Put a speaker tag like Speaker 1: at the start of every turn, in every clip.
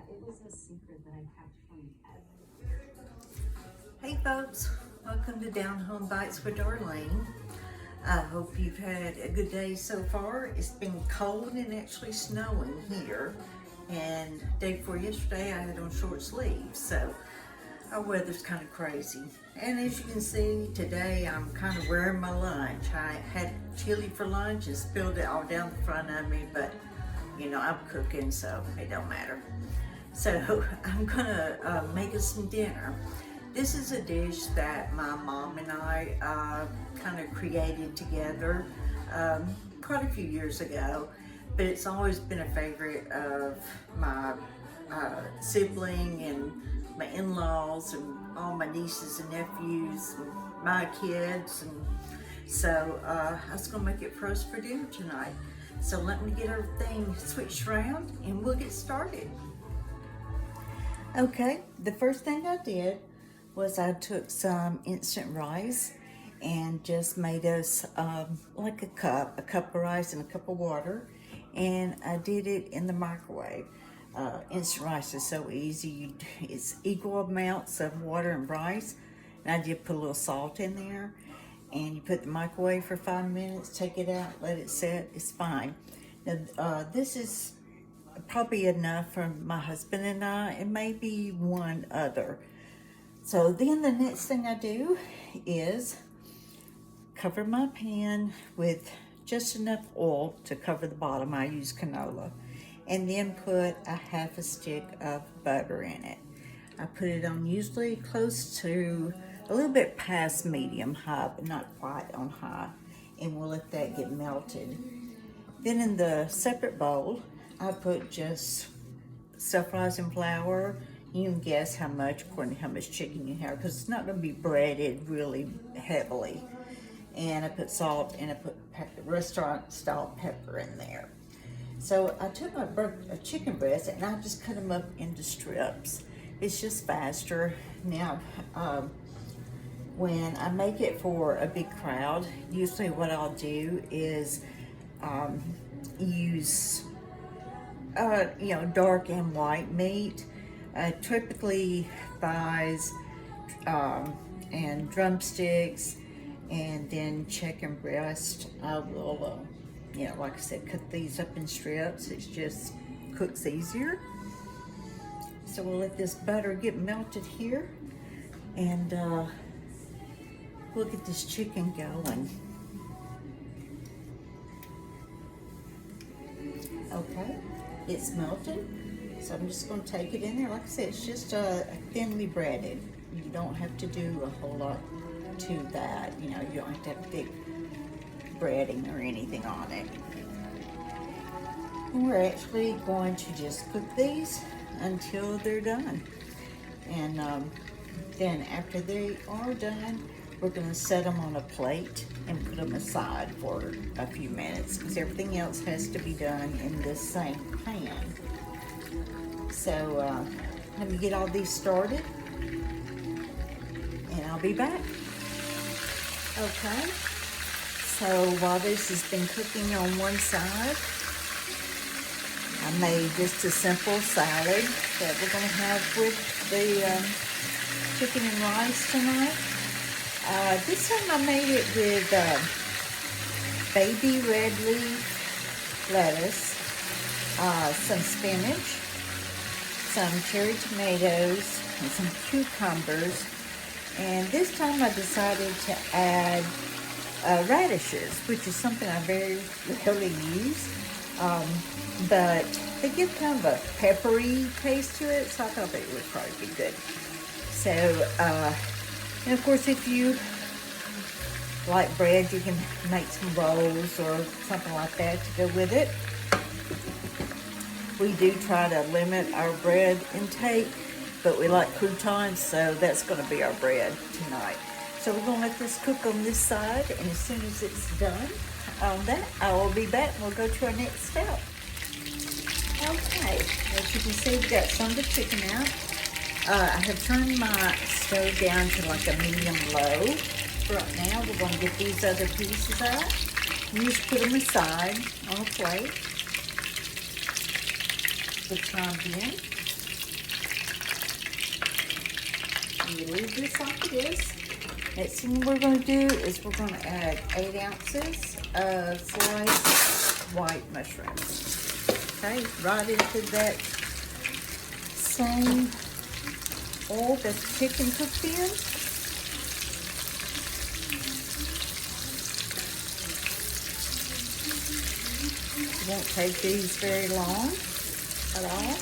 Speaker 1: it was a secret that I kept from
Speaker 2: Hey folks, welcome to Down Home Bites with Darlene. I hope you've had a good day so far. It's been cold and actually snowing here. And day before yesterday I had on short sleeves, so our weather's kind of crazy. And as you can see, today I'm kind of wearing my lunch. I had chili for lunch and spilled it all down the front of me, but you know, I'm cooking, so it don't matter. So I'm gonna make us some dinner. This is a dish that my mom and I kind of created together quite a few years ago, but it's always been a favorite of my sibling and my in-laws and all my nieces and nephews and my kids. And so I was gonna make it for us for dinner tonight. So let me get everything switched around and we'll get started. Okay, the first thing I did was I took some instant rice and just made us like a cup of rice and a cup of water, and I did it in the microwave. Instant rice is so easy. It's equal amounts of water and rice, and I did put a little salt in there, and you put the microwave for 5 minutes, take it out, let it set, it's fine. Now, this is probably enough for my husband and I, and maybe one other. So then the next thing I do is cover my pan with just enough oil to cover the bottom. I use canola. And then put a half a stick of butter in it. I put it on usually close to a little bit past medium high, but not quite on high. And we'll let that get melted. Then in the separate bowl, I put just stuffed rice and flour. You can guess how much according to how much chicken you have, because it's not going to be breaded really heavily. And I put salt and I put restaurant style pepper in there. So I took my chicken breast and I just cut them up into strips. It's just faster. Now, when I make it for a big crowd, usually what I'll do is use dark and white meat, typically thighs and drumsticks, and then chicken breast. I will, like I said, cut these up in strips. It just cooks easier. So we'll let this butter get melted here, and we'll get this chicken going. Okay, it's melted, so I'm just going to take it in there. Like I said, it's just thinly breaded. You don't have to do a whole lot to that. You know, you don't have to have thick breading or anything on it. And we're actually going to just cook these until they're done. And then after they are done, we're going to set them on a plate and put them aside for a few minutes, because everything else has to be done in this same pan. So let me get all these started and I'll be back. Okay, so while this has been cooking on one side, I made just a simple salad that we're going to have with the chicken and rice tonight. This time I made it with baby red leaf lettuce, some spinach, some cherry tomatoes, and some cucumbers. And this time I decided to add radishes, which is something I very rarely use. But they give kind of a peppery taste to it, so I thought they would probably be good. So, and of course, if you like bread, you can make some rolls or something like that to go with it. We do try to limit our bread intake, but we like croutons, so that's going to be our bread tonight. So we're going to let this cook on this side, and as soon as it's done on that, I will be back and we'll go to our next step. Okay, as you can see, we've got some of the chicken out. I have turned my stove down to like a medium low. Right now, we're going to get these other pieces out. You just put them aside on a plate. The time in. You leave this like it is. Next thing we're going to do is we're going to add 8 ounces of sliced white mushrooms. Okay, right into that same oil that the chicken cooked in. It won't take these very long at all.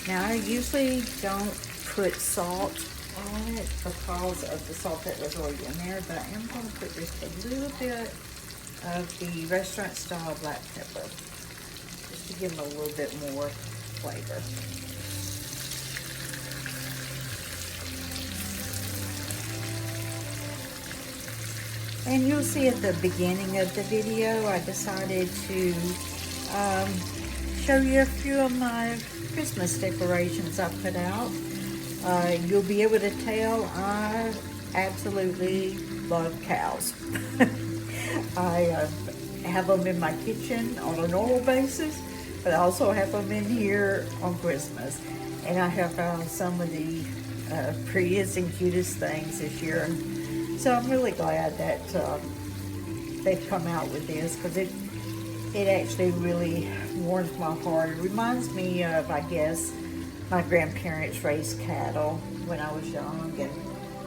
Speaker 2: Now I usually don't put salt on it because of the salt that was already in there, but I am going to put just a little bit of the restaurant style black pepper, just to give them a little bit more flavor. And you'll see at the beginning of the video, I decided to show you a few of my Christmas decorations I put out. You'll be able to tell I absolutely love cows. I have them in my kitchen on a normal basis, but I also have them in here on Christmas. And I have found some of the prettiest and cutest things this year. So I'm really glad that they've come out with this, because it actually really warms my heart. It reminds me of, I guess, my grandparents raised cattle when I was young, and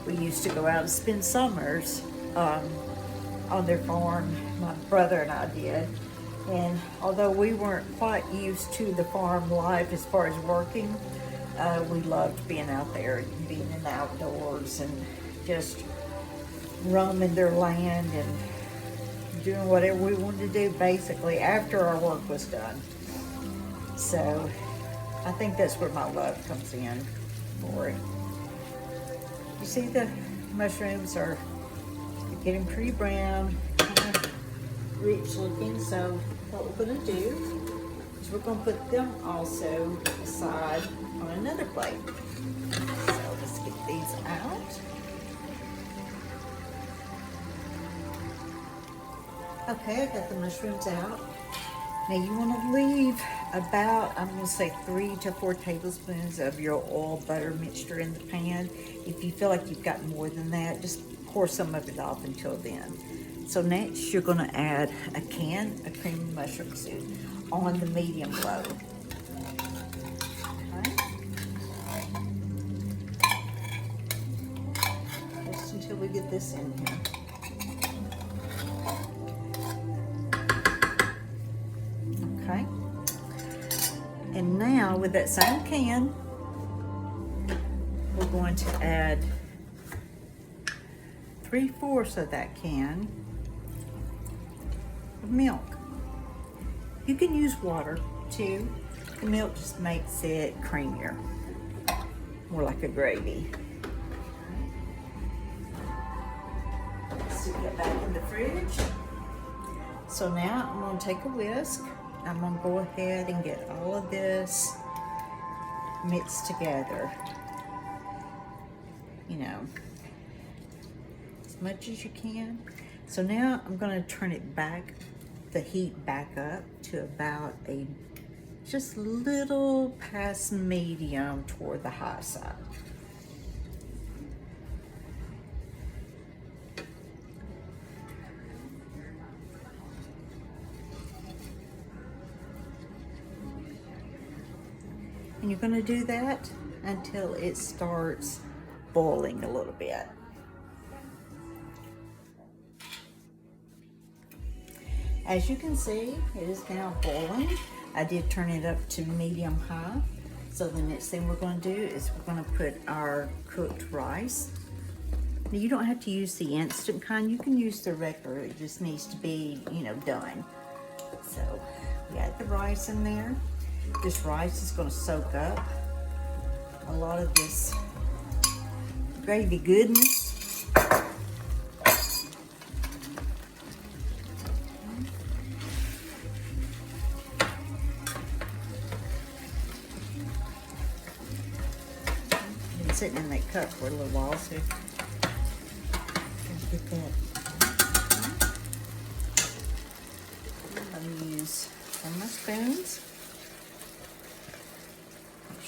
Speaker 2: we used to go out and spend summers on their farm. My brother and I did. And although we weren't quite used to the farm life as far as working, we loved being out there and being in the outdoors and just roaming their land and doing whatever we wanted to do basically after our work was done. So I think that's where my love comes in for it. You see the mushrooms are getting pretty brown, kind of rich looking, so what we're going to do is we're going to put them also aside on another plate. So let's get these out. Okay, I got the mushrooms out. Now you want to leave about, I'm going to say 3 to 4 tablespoons of your oil butter mixture in the pan. If you feel like you've got more than that, just pour some of it off until then. So next you're going to add a can of creamy mushroom soup on the medium low. Okay. Just until we get this in here. Okay. And now with that same can, we're going to add 3/4 of that can of milk. You can use water too. The milk just makes it creamier, more like a gravy. Stick it back in the fridge. So now I'm going to take a whisk. I'm going to go ahead and get all of this mixed together. You know, as much as you can. So now I'm going to turn it back, the heat back up to about a just little past medium toward the high side. And you're going to do that until it starts boiling a little bit. As you can see, it is now boiling. I did turn it up to medium high. So the next thing we're going to do is we're going to put our cooked rice. Now you don't have to use the instant kind. You can use the regular. It just needs to be, you know, done. So we add the rice in there. This rice is going to soak up a lot of this gravy goodness. Been sitting in that cup for a little while, so get that. I'm going to use some of my spoons.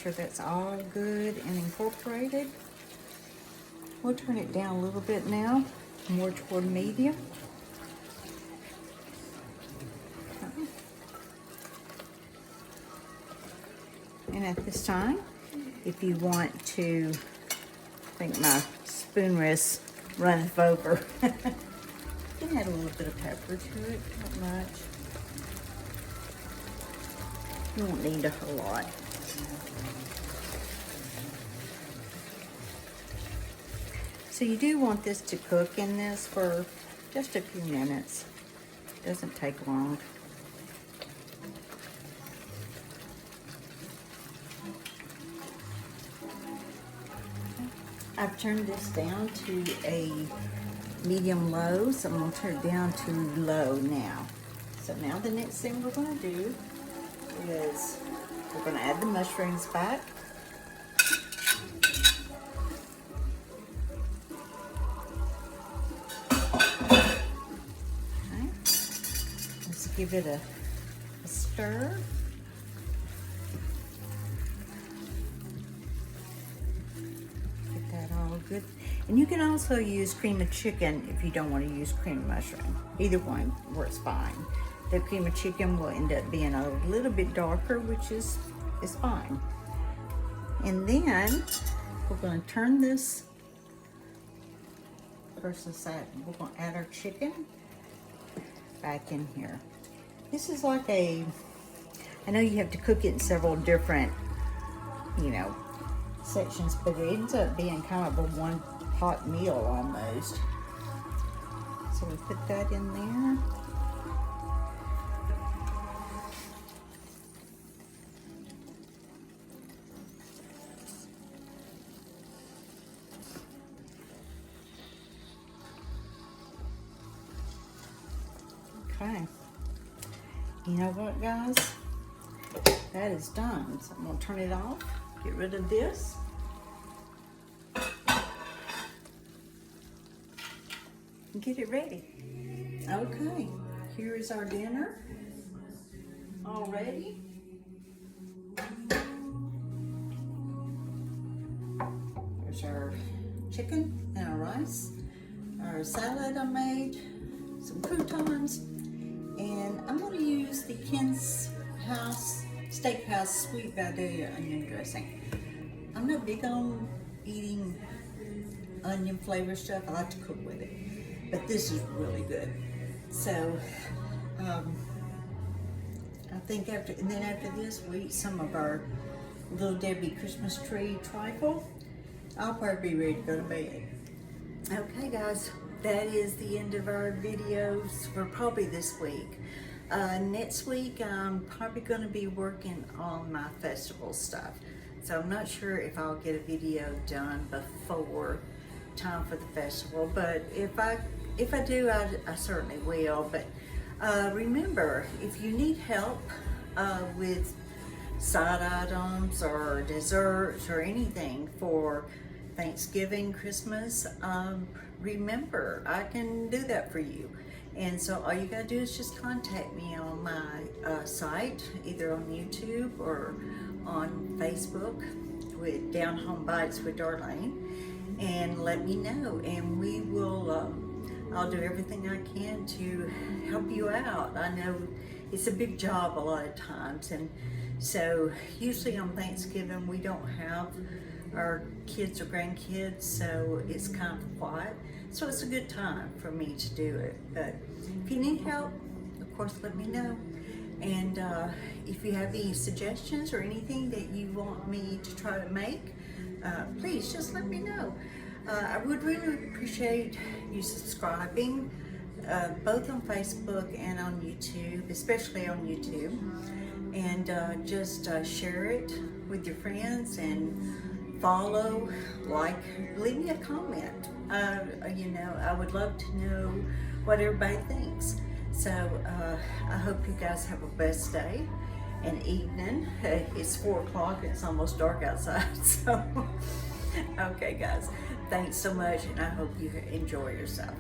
Speaker 2: sure that's all good and incorporated. We'll turn it down a little bit now, more toward medium. And at this time, if you want to, I think my spoon rest runneth over. You can add a little bit of pepper to it, not much. You won't need a whole lot. So you do want this to cook in this for just a few minutes. Doesn't take long. I've turned this down to a medium low, so I'm going to turn it down to low now. So now the next thing we're going to do is we're going to add the mushrooms back. Okay. Let's give it a stir. Good. And you can also use cream of chicken if you don't want to use cream of mushroom. Either one works fine. The cream of chicken will end up being a little bit darker, which is fine. And then we're going to turn this versus that. We're going to add our chicken back in here. This is like I know you have to cook it in several different, sections, but it ends up being kind of a one pot meal almost. So we put that in there. Okay. You know what, guys? That is done. So I'm gonna turn it off. Get rid of this. And get it ready. Okay, here is our dinner all ready. There's our chicken and our rice, our salad I made, some croutons, and I'm going to use the Ken's Steakhouse Sweet Vidalia onion dressing. I'm not big on eating onion flavor stuff. I like to cook with it, but this is really good. So I think after this we eat some of our Little Debbie Christmas tree trifle. I'll probably be ready to go to bed. Okay guys, that is the end of our videos for probably this week. Next week, I'm probably going to be working on my festival stuff. So I'm not sure if I'll get a video done before time for the festival. But if I do, I certainly will. But remember, if you need help with side items or desserts or anything for Thanksgiving, Christmas, remember, I can do that for you. And so all you gotta do is just contact me on my site, either on YouTube or on Facebook with Down Home Bites with Darlene, and let me know, and we will, I'll do everything I can to help you out. I know it's a big job a lot of times, and so usually on Thanksgiving we don't have our kids or grandkids, so it's kind of quiet. So it's a good time for me to do it. But if you need help, of course, let me know. And if you have any suggestions or anything that you want me to try to make, please just let me know. I would really appreciate you subscribing, both on Facebook and on YouTube, especially on YouTube. And just share it with your friends and follow, like, leave me a comment. I would love to know what everybody thinks. So I hope you guys have a blessed day and evening. It's 4 o'clock, it's almost dark outside. So, okay guys, thanks so much, and I hope you enjoy yourself.